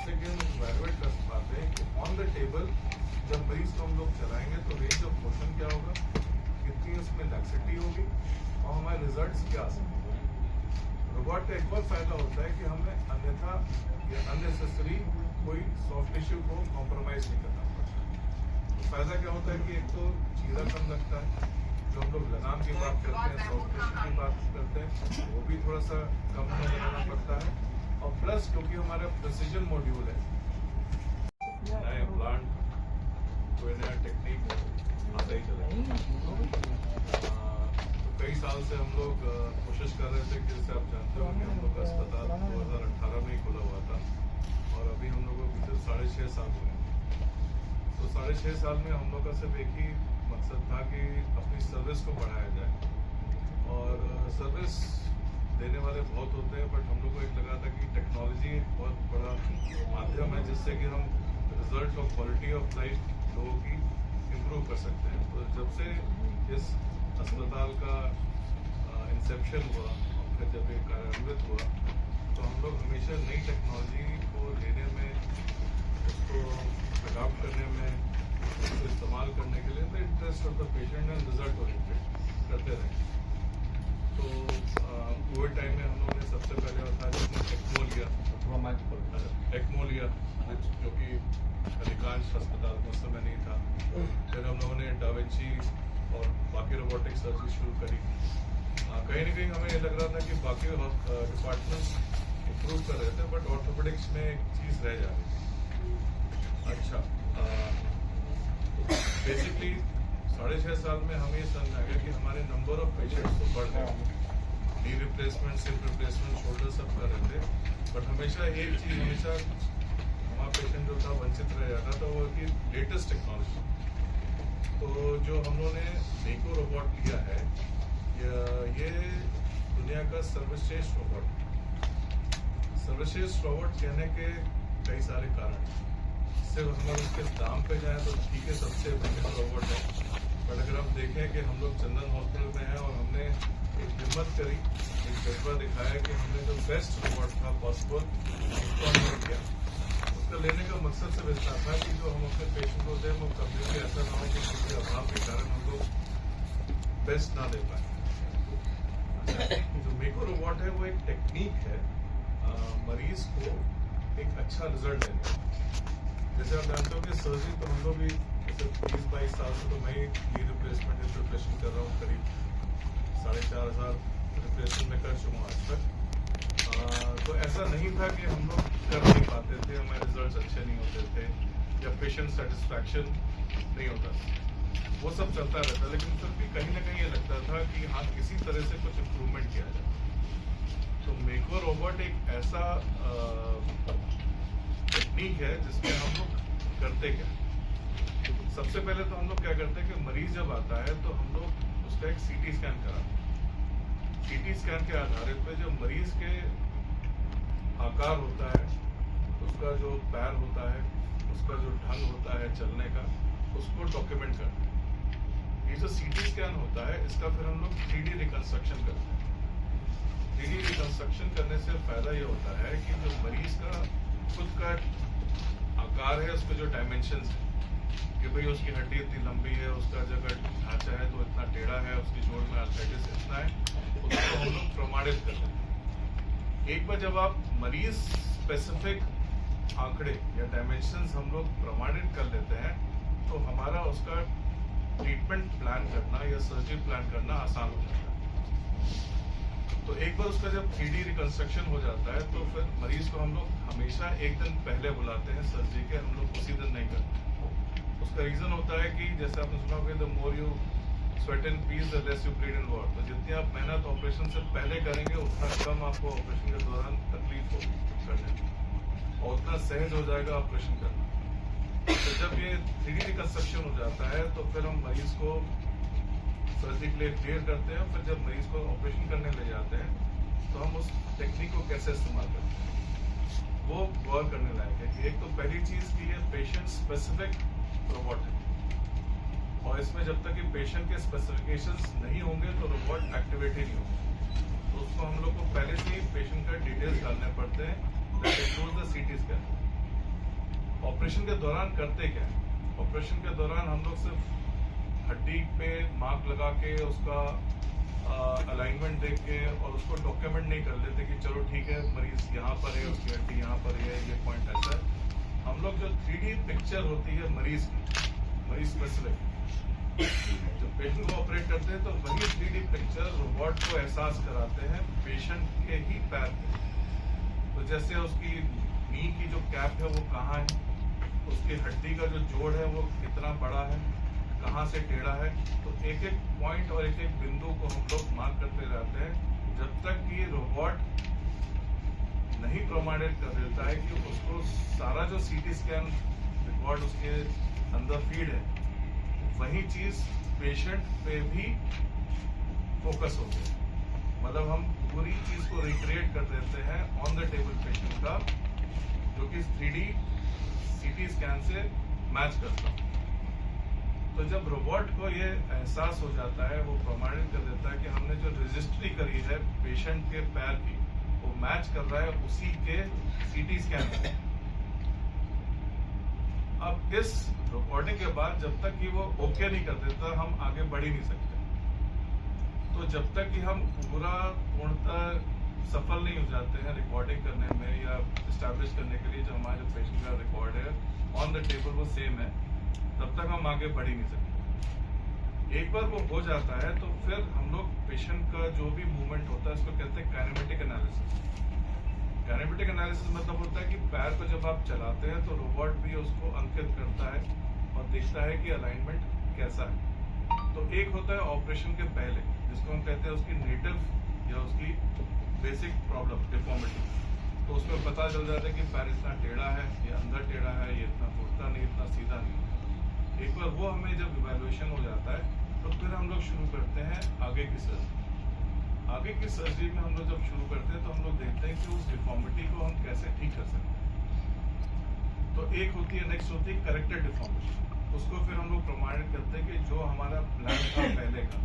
जिससे कि हम इवैल्यूएट कर पाते हैं कि ऑन द टेबल जब मरीज को हम लोग चलाएंगे तो रेंज ऑफ मोशन क्या होगा, कितनी उसमें लैक्सिटी होगी और हमारे रिजल्ट्स क्या आ सकते हैं। रोबोट का एक और फायदा होता है कि हमें अन्यथा या अननेसेसरी कोई सॉफ्ट टिश्यू को कॉम्प्रोमाइज नहीं करना पड़ता। तो फायदा क्या होता है कि एक तो चीरा कम लगता है, जो हम लोग लगाम की बात करते हैं, सॉफ्ट टिश्यू की बात करते हैं, वो भी थोड़ा सा कम हमें लगाना पड़ता है। और प्लस क्योंकि हमारा प्रिसीजन मॉड्यूल है, नए प्लांट कोई नया टेक्निक आता ही चलेगा। तो कई साल से हम लोग कोशिश कर रहे थे कि जैसे आप जानते हो कि हम लोग का अस्पताल 2018 में ही खुला हुआ था और अभी हम लोगों को पिछले 6.5 साल हुए। तो 6.5 साल में हम लोग का सिर्फ एक ही मकसद था कि अपनी सर्विस को बढ़ाया जाए। और सर्विस देने वाले बहुत होते हैं, बट हम लोग को एक लगा था कि टेक्नोलॉजी एक बहुत बड़ा माध्यम है जिससे कि हम रिजल्ट और क्वालिटी ऑफ लाइफ लोगों की इम्प्रूव कर सकते हैं। तो जब से इस अस्पताल का इंसेप्शन हुआ और फिर जब ये कार्यान्वित हुआ तो हम लोग हमेशा नई टेक्नोलॉजी को लेने में, उसको अडॉप्ट करने में, उसको इस्तेमाल करने के लिए the interest of the patient and result oriented करते रहे। तो कोविड टाइम में हम लोगों ने सबसे पहले था एक्मो लिया, जो कि अधिकांश अस्पताल में उस समय नहीं था। फिर हम लोगों ने डाविंची और बाकी रोबोटिक सर्जरी शुरू करी। कहीं ना कहीं हमें ये लग रहा था कि बाकी डिपार्टमेंट्स इम्प्रूव कर रहे थे, बट ऑर्थोपेडिक्स में एक चीज़ रह जा रही थी। अच्छा, बेसिकली 6.5 साल में हमें ये समझ आ गया कि हमारे नंबर ऑफ पेशेंट्स तो बढ़ गए। Knee replacement, hip replacement, shoulder सब कर रहे थे, बट हमेशा एक चीज़ हमेशा हमारा पेशेंट जो था वंचित रह जाता था, वो कि लेटेस्ट टेक्नोलॉजी। तो जो हम लोगों ने मेको रोबोट लिया है, ये दुनिया का सर्वश्रेष्ठ रोबोट। सर्वश्रेष्ठ रोबोट कहने के कई सारे कारण। सिर्फ हम लोग उसके दाम पे जाएं तो ठीक है, सबसे महंगा रोबोट है, बट अगर हम देखें कि हम लोग चंदन हॉस्पिटल में हैं और हमने एक हिम्मत करी, एक जज्बा दिखाया कि हमने जो बेस्ट रोबोट था पॉसिबल उसको हमने किया। उसका लेने का मकसद सिर्फ इतना था कि जो हम अपने पेशेंट को दें वो कभी भी ऐसा ना हो कि किसी अभाव के कारण हम लोग बेस्ट ना दे पाए। जो मेको रोबोट है वो एक टेक्निक है मरीज को एक अच्छा रिजल्ट देने का। जैसे आप जानते हो कि सर्जरी तो हम लोग भी जैसे 20-22 साल से तो मैं ही नी रिप्लेसमेंट इंटरप्रेशन कर रहा हूँ, करीब 4,500 रिप्लेसमेंट में कर चुका हूँ आज तक। तो ऐसा नहीं था कि हम लोग कर नहीं पाते थे, हमारे रिजल्ट्स अच्छे नहीं होते थे या पेशेंट सेटिस्फैक्शन नहीं होता था, वो सब चलता रहता, लेकिन फिर भी कहीं ना कहीं ये लगता था कि हाँ किसी तरह से कुछ इम्प्रूवमेंट किया जाए। तो मेको रोबोट एक ऐसा टेक्निक है जिसमें हम लोग करते क्या, सबसे पहले तो हम लोग क्या करते हैं कि मरीज जब आता है तो हम लोग उसका एक सीटी स्कैन कराते हैं। सीटी स्कैन के आधारित पे जो मरीज के आकार होता है, उसका जो पैर होता है, उसका जो ढंग होता है चलने का, उसको डॉक्यूमेंट करते हैं। ये जो सीटी स्कैन होता है इसका फिर हम लोग 3D रिकंस्ट्रक्शन करते हैं। 3D रिकंस्ट्रक्शन करने से फायदा ये होता है कि जो मरीज का खुद का आकार है, उसके जो डायमेंशंस है कि भाई उसकी हड्डी इतनी लंबी है, उसका जगह ढांचा है तो इतना टेढ़ा है, उसकी जोड़ में आर्थराइटिस इतना है, उसको हम लोग प्रमाणित कर देते हैं। एक बार जब आप मरीज स्पेसिफिक आंकड़े या डायमेंशंस हम लोग प्रमाणित कर लेते हैं तो हमारा उसका ट्रीटमेंट प्लान करना या सर्जरी प्लान करना आसान हो जाता है। तो एक बार उसका जब 3D रिकंस्ट्रक्शन हो जाता है तो फिर मरीज को हम लोग हमेशा एक दिन पहले बुलाते हैं सर्जरी के, हम लोग उसी दिन नहीं करते। उसका रीजन होता है कि जैसे आपने सुना होगा the more you sweat in peace the less you bleed in ward. तो जितनी आप मेहनत ऑपरेशन से पहले करेंगे उतना कम आपको ऑपरेशन के दौरान तकलीफ होगी करने में और उतना सहज हो जाएगा ऑपरेशन करना। तो जब ये 3D रिकंस्ट्रक्शन हो जाता है तो फिर हम मरीज को सर्जरी के लिए क्लियर करते हैं। फिर जब मरीज को ऑपरेशन करने ले जाते हैं तो हम उस टेक्निक को कैसे इस्तेमाल करते हैं वो गौर करने लायक है कि एक तो पहली चीज की ये पेशेंट स्पेसिफिक रोबोट है और इसमें जब तक कि पेशेंट के स्पेसिफिकेशंस नहीं होंगे तो रोबोट एक्टिवेट ही नहीं होगा। तो उसको हम लोग को पहले से ही पेशेंट का डिटेल्स डालने पड़ते हैं, that includes the CT scan. Operation के दौरान करते क्या है? ऑपरेशन के दौरान हम लोग सिर्फ हड्डी पे मार्क लगा के उसका अलाइनमेंट देख के और उसको डॉक्यूमेंट नहीं कर लेते कि चलो ठीक है मरीज यहाँ पर है, उसकी हड्डी यहाँ पर है, ये पॉइंट ऐसा है। हम लोग जो 3D पिक्चर होती है मरीज की, मरीज स्पेसिफिक जब पेशेंट को ऑपरेट करते हैं तो वही 3D पिक्चर रोबोट को एहसास कराते हैं पेशेंट के ही पैर पे। तो जैसे उसकी नी की जो कैप है वो कहाँ है, उसकी हड्डी का जो जोड़ है वो कितना बड़ा है, कहाँ से टेढ़ा है, तो एक एक पॉइंट और एक एक बिंदु को हम लोग मार्क करते रहते हैं जब तक कि रोबोट नहीं प्रमाणित कर देता है कि उसको सारा जो सीटी स्कैन रिकॉर्ड उसके अंदर फीड है वही चीज पेशेंट पे भी फोकस हो गया। मतलब हम पूरी चीज को रिक्रिएट कर देते हैं ऑन द टेबल पेशेंट का, जो कि 3D सीटी स्कैन से मैच करता है। तो जब रोबोट को ये एहसास हो जाता है, वो प्रमाणित कर देता है कि हमने जो रजिस्ट्री करी है पेशेंट के पैर की वो मैच कर रहा है उसी के सीटी स्कैन से। अब इस रिकॉर्डिंग के बाद जब तक कि वो ओके नहीं कर देता हम आगे बढ़ ही नहीं सकते। तो जब तक कि हम पूरा पूर्णतः सफल नहीं हो जाते हैं रिकॉर्डिंग करने में या इस्टेब्लिश करने के लिए जो हमारे पेशेंट का रिकॉर्ड है ऑन द टेबल वो सेम है, तब तक हम आगे बढ़ ही नहीं सकते। एक बार वो हो जाता है तो फिर हम लोग पेशेंट का जो भी मूवमेंट होता है उसको कहते हैं काइनेमेटिक एनालिसिस। काइनेमेटिक एनालिसिस मतलब होता है कि पैर को जब आप चलाते हैं तो रोबोट भी उसको अंकित करता है और देखता है कि अलाइनमेंट कैसा है। तो एक होता है ऑपरेशन के पहले, जिसको हम कहते हैं उसकी नेटिव या उसकी बेसिक प्रॉब्लम डिफॉर्मिटी। तो उसमें पता चल जाता है कि पैर इतना टेढ़ा है, ये अंदर टेढ़ा है, ये इतना मुड़ता नहीं, इतना सीधा नहीं। एक बार वो हमें जब इवैल्यूएशन हो जाता है तो फिर हम लोग शुरू करते हैं आगे की सर्जरी। आगे की सर्जरी में हम लोग जब शुरू करते हैं तो हम लोग देखते हैं कि उस डिफॉर्मिटी को हम कैसे ठीक कर सकते हैं। तो एक होती है, नेक्स्ट होती है करेक्टेड डिफॉर्मिटी। उसको फिर हम लोग प्रमाणित करते हैं कि जो हमारा प्लान था पहले का,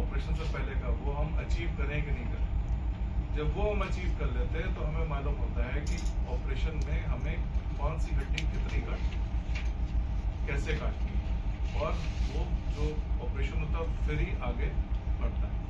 ऑपरेशन से पहले का, वो हम अचीव करें कि नहीं करें। जब वो हम अचीव कर लेते हैं तो हमें मालूम होता है कि ऑपरेशन में हमें कौन सी हड्डी कितनी काटनी है, कैसे काटनी है, और वो जो ऑपरेशन होता है फिर ही आगे बढ़ता है।